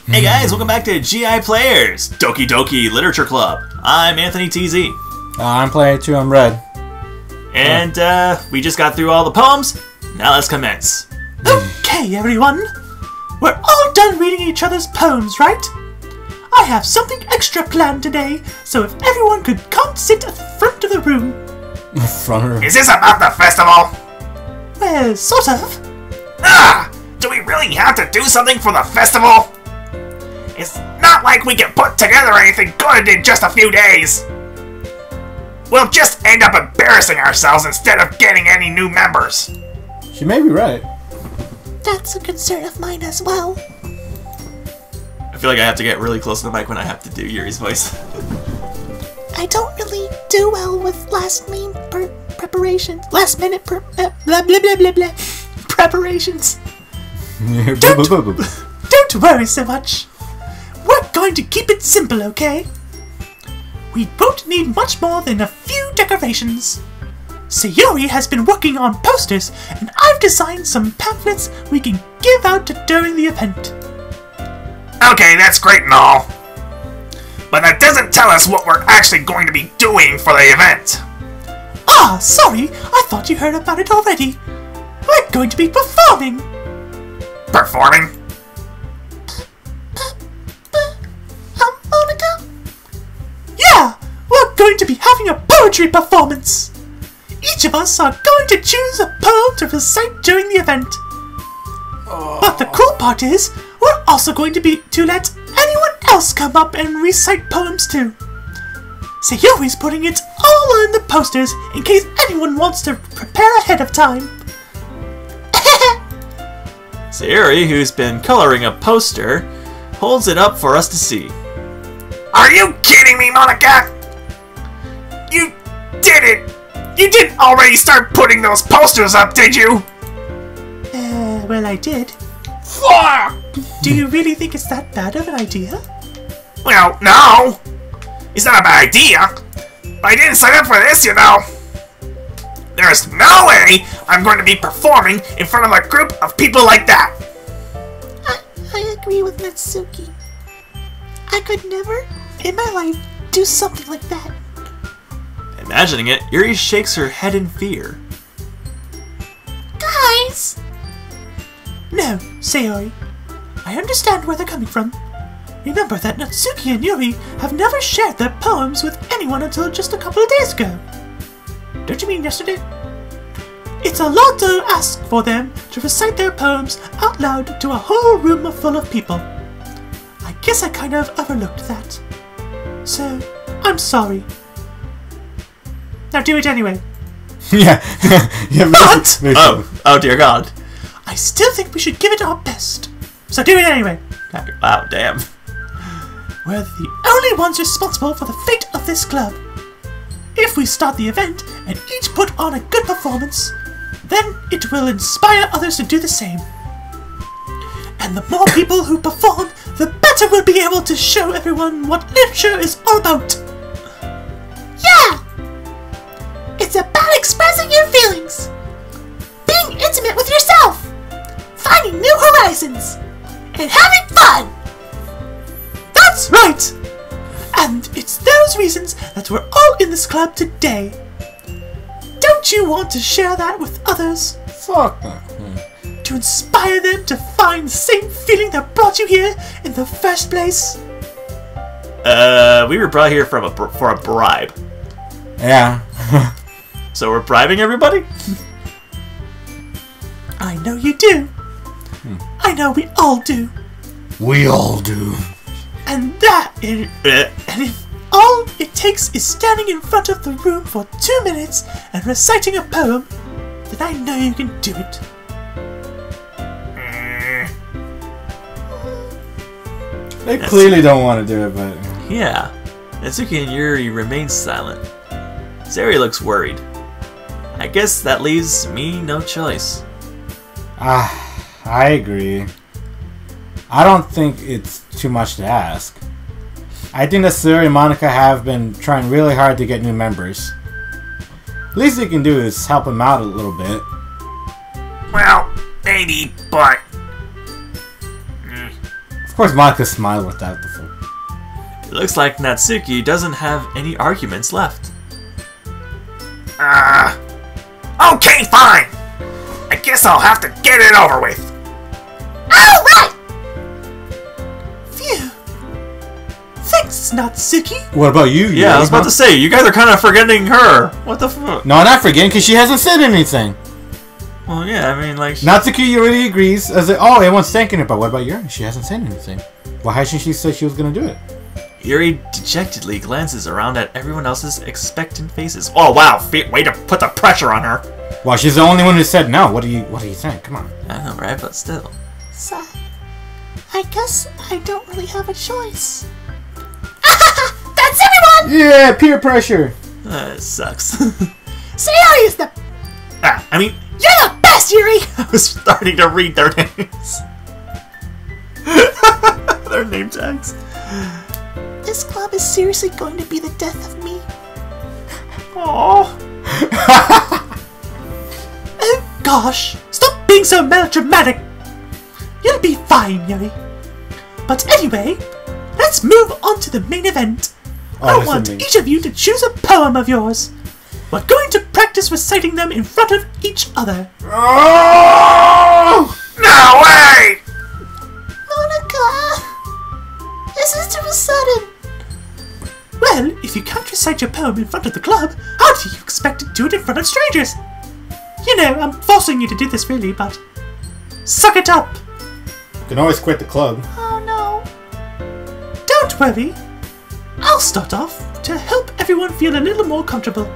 Hey guys, welcome back to GI Players, Doki Doki Literature Club. I'm AnthonyTZ. I'm Player 2, I'm Red. And we just got through all the poems. Now let's commence. Okay, everyone. We're all done reading each other's poems, right? I have something extra planned today, so if everyone could come sit at the front of the room. Is this about the festival? Well, sort of. Do we really have to do something for the festival? It's not like we can put together anything good in just a few days. We'll just end up embarrassing ourselves instead of getting any new members. She may be right. That's a concern of mine as well. I feel like I have to get really close to the mic when I have to do Yuri's voice. I don't really do well with last-minute preparations. Last-minute blah blah blah blah blah preparations. Don't worry so much. We're going to keep it simple, okay? We won't need much more than a few decorations. Sayori has been working on posters, and I've designed some pamphlets we can give out during the event. Okay, that's great and all. But that doesn't tell us what we're actually going to be doing for the event. Ah, sorry, I thought you heard about it already. We're going to be performing. Performing? Monica? Yeah, we're going to be having a poetry performance. Each of us are going to choose a poem to recite during the event. But the cool part is, we're also going to let anyone else come up and recite poems too. Sayori's putting it all in the posters in case anyone wants to prepare ahead of time. Sayori, who's been coloring a poster, holds it up for us to see. Are you kidding me, Monica? You did it! You didn't already start putting those posters up, did you? Well, I did. Fuck! Do you really think it's that bad of an idea? Well, no. It's not a bad idea. But I didn't sign up for this, you know. There's no way I'm going to be performing in front of a group of people like that. I agree with Natsuki. I could never, in my life, do something like that. Imagining it, Yuri shakes her head in fear. Guys! No, Sayori. I understand where they're coming from. Remember that Natsuki and Yuri have never shared their poems with anyone until just a couple of days ago. Don't you mean yesterday? It's a lot to ask for them to recite their poems out loud to a whole room full of people. I guess I kind of overlooked that. So, I'm sorry. Now do it anyway. Yeah. But! Oh dear God. I still think we should give it our best. So do it anyway. Wow, damn. We're the only ones responsible for the fate of this club. If we start the event and each put on a good performance, then it will inspire others to do the same. And the more people who perform, the better we'll be able to show everyone what literature is all about. Yeah! It's about expressing your feelings, being intimate with yourself, finding new horizons, and having fun! That's right! And it's those reasons that we're all in this club today. Don't you want to share that with others? Fuck that. To inspire them to find the same feeling that brought you here in the first place? We were brought here for a bribe. Yeah. So we're bribing everybody? I know you do. I know we all do. We all do. And if all it takes is standing in front of the room for 2 minutes and reciting a poem, then I know you can do it. They clearly don't want to do it, but... Yeah. Natsuki and Yuri remain silent. Sayori looks worried. I guess that leaves me no choice. I agree. I don't think it's too much to ask. I think that Sayori and Monica have been trying really hard to get new members. Least they can do is help them out a little bit. Well, maybe, but... course, Monica smiled without the foot. It looks like Natsuki doesn't have any arguments left. Okay, fine. I guess I'll have to get it over with. Alright! Phew. Thanks, Natsuki. What about you? Yeah, I was about to say, you guys are kind of forgetting her. What the fuck? No, not forgetting, because she hasn't said anything. Well, yeah, I mean, like... Natsuki already agrees. As oh, everyone's thanking her, but what about Yuri? She hasn't said anything. Why hasn't she said she was going to do it? Yuri dejectedly glances around at everyone else's expectant faces. Oh, wow, way to put the pressure on her. Well, she's the only one who said no. What do you think? Come on. I know, right? But still. So, I guess I don't really have a choice. That's everyone! Yeah, peer pressure. It sucks. Sayori is the... I mean... You're the best, Yuri! I was starting to read their names. Their name tags. This club is seriously going to be the death of me. Aww. Oh gosh, stop being so melodramatic. You'll be fine, Yuri. But anyway, let's move on to the main event. I want each of you to choose a poem of yours. We're going to practice reciting them in front of each other. Oh! No way! Monica! This is too sudden. Well, if you can't recite your poem in front of the club, how do you expect to do it in front of strangers? You know, I'm forcing you to do this really, but... Suck it up! You can always quit the club. Oh no. Don't worry. I'll start off to help everyone feel a little more comfortable.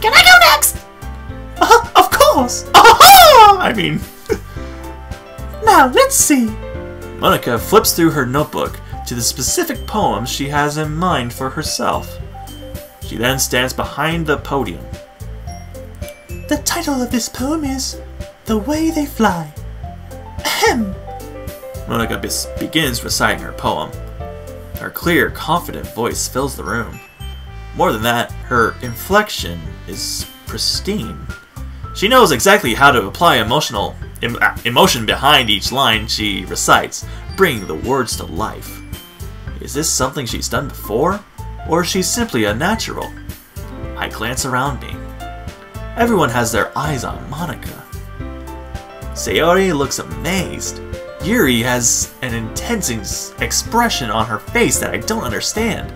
Can I go next? Of course! I mean... Now, let's see. Monica flips through her notebook to the specific poems she has in mind for herself. She then stands behind the podium. The title of this poem is The Way They Fly. Ahem. Monica begins reciting her poem. Her clear, confident voice fills the room. More than that, her inflection is pristine. She knows exactly how to apply emotion behind each line she recites, bringing the words to life. Is this something she's done before, or is she simply a natural? I glance around me. Everyone has their eyes on Monica. Sayori looks amazed. Yuri has an intense expression on her face that I don't understand.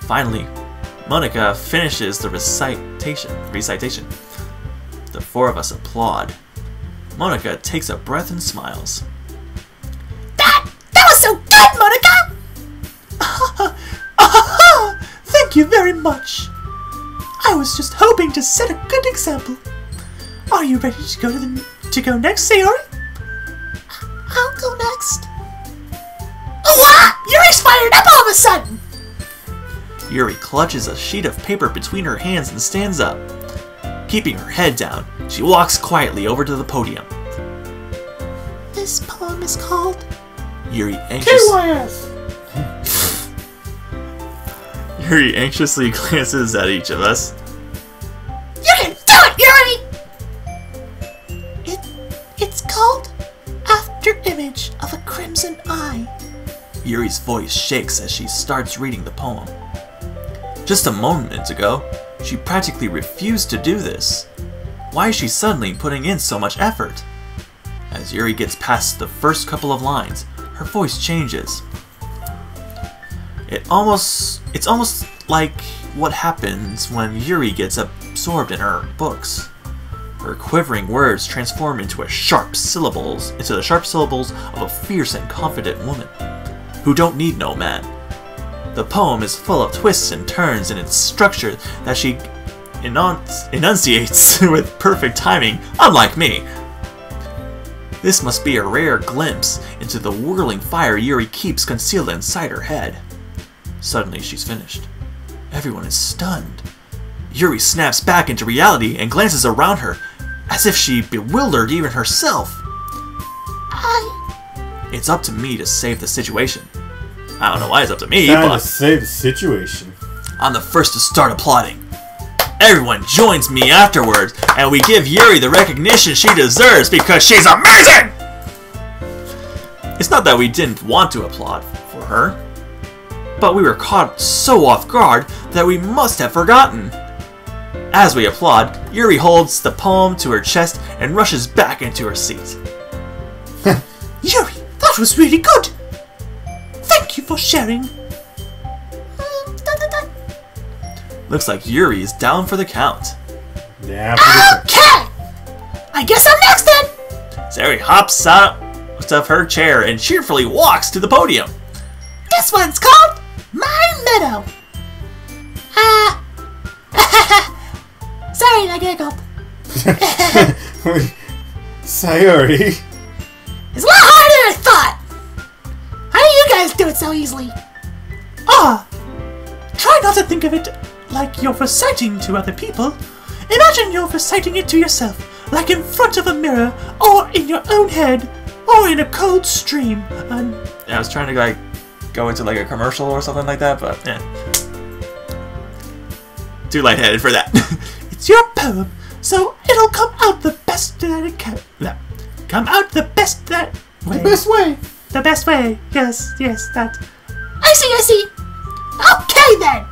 Finally, Monica finishes the recitation. The four of us applaud. Monica takes a breath and smiles. That was so good, Monica! Thank you very much. I was just hoping to set a good example. Are you ready to go next, Sayori? I'll go next. What? Yuri's fired up all of a sudden! Yuri clutches a sheet of paper between her hands and stands up. Keeping her head down, she walks quietly over to the podium. This poem is called Yuri anxiously glances at each of us. You can do it, Yuri! It's called After Image of a Crimson Eye. Yuri's voice shakes as she starts reading the poem. Just a moment ago, she practically refused to do this. Why is she suddenly putting in so much effort? As Yuri gets past the first couple of lines, her voice changes. It's almost like what happens when Yuri gets absorbed in her books. Her quivering words transform into the sharp syllables of a fierce and confident woman who don't need no man. The poem is full of twists and turns in its structure that she enunciates with perfect timing, unlike me. This must be a rare glimpse into the whirling fire Yuri keeps concealed inside her head. Suddenly she's finished. Everyone is stunned. Yuri snaps back into reality and glances around her, as if she bewildered even herself. It's up to me to save the situation. I don't know why it's up to me, Time but to save the situation. I'm the first to start applauding. Everyone joins me afterwards, and we give Yuri the recognition she deserves because she's amazing! It's It's not that we didn't want to applaud for her, but we were caught so off guard that we must have forgotten. As we applaud, Yuri holds the poem to her chest and rushes back into her seat. Yuri, that was really good! Thank you for sharing. Looks like Yuri is down for the count. Yeah. Okay! I guess I'm next then! Sayori hops out of her chair and cheerfully walks to the podium. This one's called My Meadow. Sorry, I giggled. Sayori. It's a lot harder than I thought. How do you guys do it so easily? Try not to think of it like you're reciting to other people. Imagine you're reciting it to yourself, like in front of a mirror, or in your own head, or in a cold stream. I was trying to go into a commercial or something like that, but too lightheaded for that. It's your poem, so it'll come out the best that it can. Come out the best that way. The best way. The best way. Yes, that. I see. Okay then.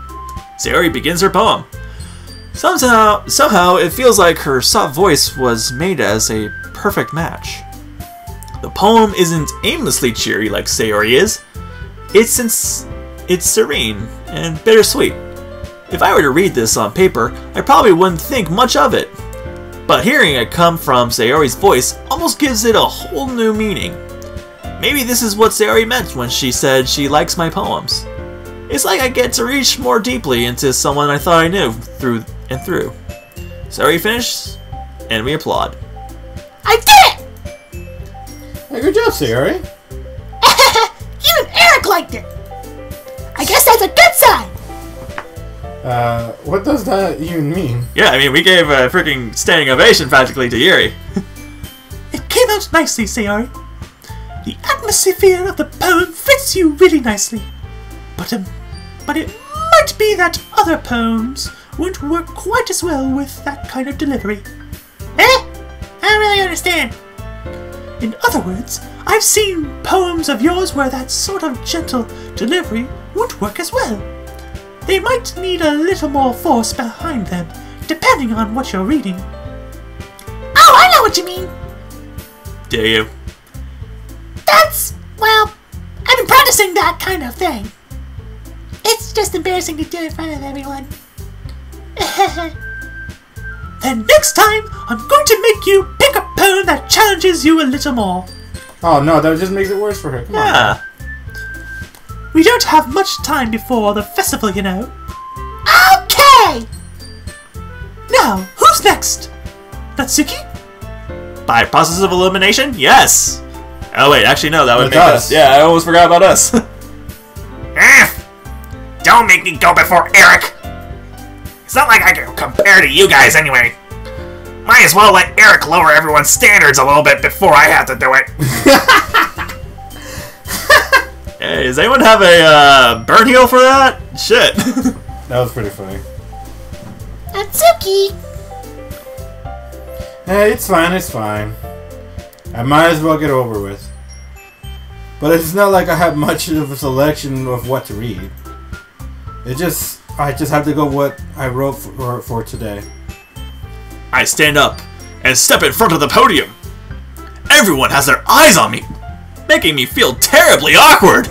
Sayori begins her poem. Somehow, it feels like her soft voice was made as a perfect match. The poem isn't aimlessly cheery like Sayori is. It's serene and bittersweet. If I were to read this on paper, I probably wouldn't think much of it. But hearing it come from Sayori's voice almost gives it a whole new meaning. Maybe this is what Sayori meant when she said she likes my poems. It's like I get to reach more deeply into someone I thought I knew through and through. Sayori finished, and we applaud. I did it! Hey, good job, Sayori. Even Eric liked it. I guess that's a good sign. What does that even mean? Yeah, I mean, we gave a freaking standing ovation practically to Yuri. It came out nicely, Sayori. The atmosphere of the poem fits you really nicely. But it might be that other poems won't work quite as well with that kind of delivery. I don't really understand. In other words, I've seen poems of yours where that sort of gentle delivery won't work as well. They might need a little more force behind them, depending on what you're reading. Oh, I know what you mean! Do you? Well, I've been practicing that kind of thing. It's just embarrassing to do in front of everyone. Then next time, I'm going to make you pick a poem that challenges you a little more. Oh no, that just makes it worse for her. Come on. We don't have much time before the festival, you know. Okay! Now, who's next? Natsuki? By process of elimination? Yes! Oh wait, actually no, that would make us. us. Yeah, I almost forgot about us. Don't make me go before Eric! It's not like I can compare to you guys anyway. Might as well let Eric lower everyone's standards a little bit before I have to do it. Hey, does anyone have a burn heal for that? Shit. That was pretty funny. Natsuki! Hey, it's fine. I might as well get over with. But it's not like I have much of a selection of what to read. I just have to go what I wrote for today. I stand up and step in front of the podium. Everyone has their eyes on me, making me feel terribly awkward.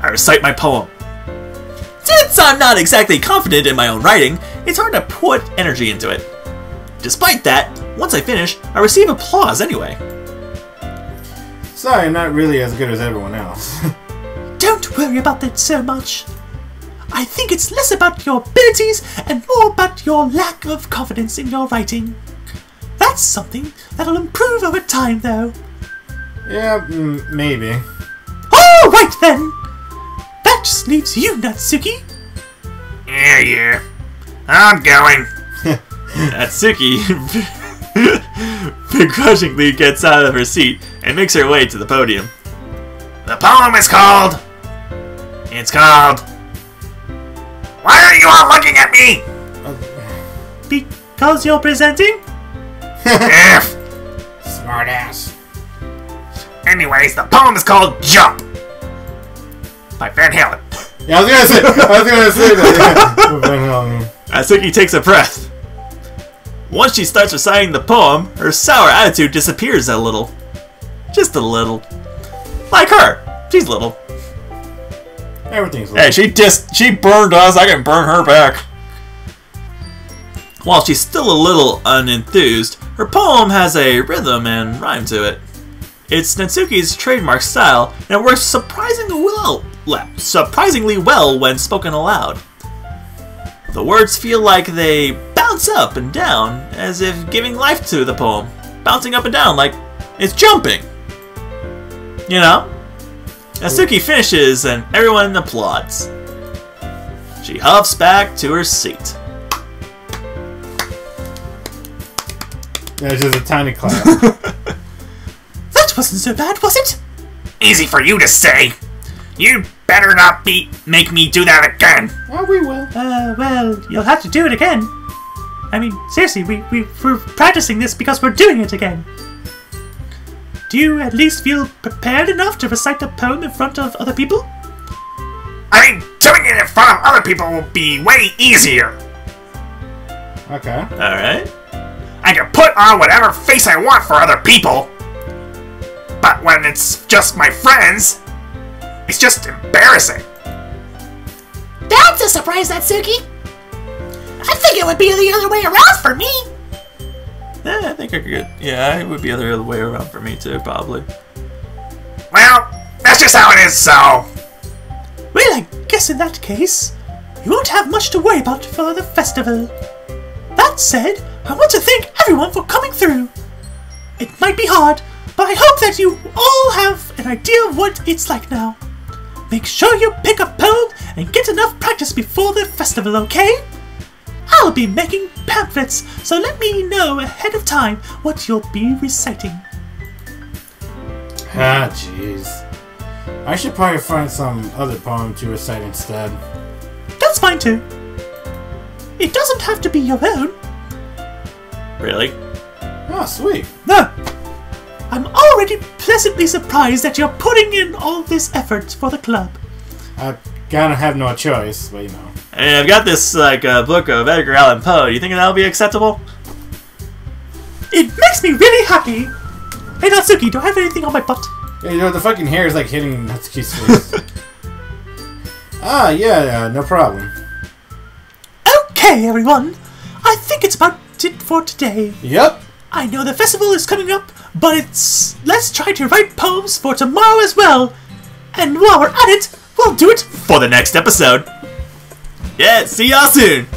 I recite my poem. Since I'm not exactly confident in my own writing, it's hard to put energy into it. Despite that, once I finish, I receive applause anyway. Sorry, I'm not really as good as everyone else. Don't worry about that so much. I think it's less about your abilities and more about your lack of confidence in your writing. That's something that'll improve over time, though. Yeah, maybe. All right, then. That just leaves you, Natsuki. Yeah. I'm going. Natsuki begrudgingly gets out of her seat and makes her way to the podium. The poem is called... It's called... Why are you all looking at me? Because you're presenting? F. Smartass. Anyways, the poem is called Jump by Van Halen. Yeah, I was gonna say that. Yeah. Van Halen. Atsuki takes a breath. Once she starts reciting the poem, her sour attitude disappears a little. Just a little. Like her. She's little. Everything's little. Hey, she burned us, I can burn her back. While she's still a little unenthused, her poem has a rhythm and rhyme to it. It's Natsuki's trademark style, and it works surprisingly well when spoken aloud. The words feel like they bounce up and down, as if giving life to the poem. Bouncing up and down like it's jumping. You know? Natsuki finishes and everyone applauds. She huffs back to her seat. Yeah, it's just a tiny clap. That wasn't so bad, was it? Easy for you to say. You better not make me do that again. Oh, we will. Well, you'll have to do it again. I mean, seriously, we're practicing this because we're doing it again. Do you at least feel prepared enough to recite the poem in front of other people? I mean, doing it in front of other people will be way easier. Okay. Alright. I can put on whatever face I want for other people. But when it's just my friends, it's just embarrassing. That's a surprise, Natsuki. I think it would be the other way around for me. I think I could. Yeah, it would be the other way around for me too, probably. Well, that's just how it is, so... Well, I guess in that case, you won't have much to worry about for the festival. That said, I want to thank everyone for coming through. It might be hard, but I hope that you all have an idea of what it's like now. Make sure you pick a poem and get enough practice before the festival, okay? I'll be making pamphlets, so let me know ahead of time what you'll be reciting. Ah, jeez. I should probably find some other poem to recite instead. That's fine too. It doesn't have to be your own. Really? Oh, sweet. No. I'm already pleasantly surprised that you're putting in all this effort for the club. I kinda have no choice, but you know. And I've got this book of Edgar Allan Poe. Do you think that'll be acceptable? It makes me really happy. Hey Natsuki, do I have anything on my butt? Yeah, you know, the fucking hair is like hitting Natsuki's face. Ah, yeah, no problem. Okay, everyone. I think it's about it for today. Yep. I know the festival is coming up, but let's try to write poems for tomorrow as well. And while we're at it, we'll do it For the next episode. Yeah, see y'all soon.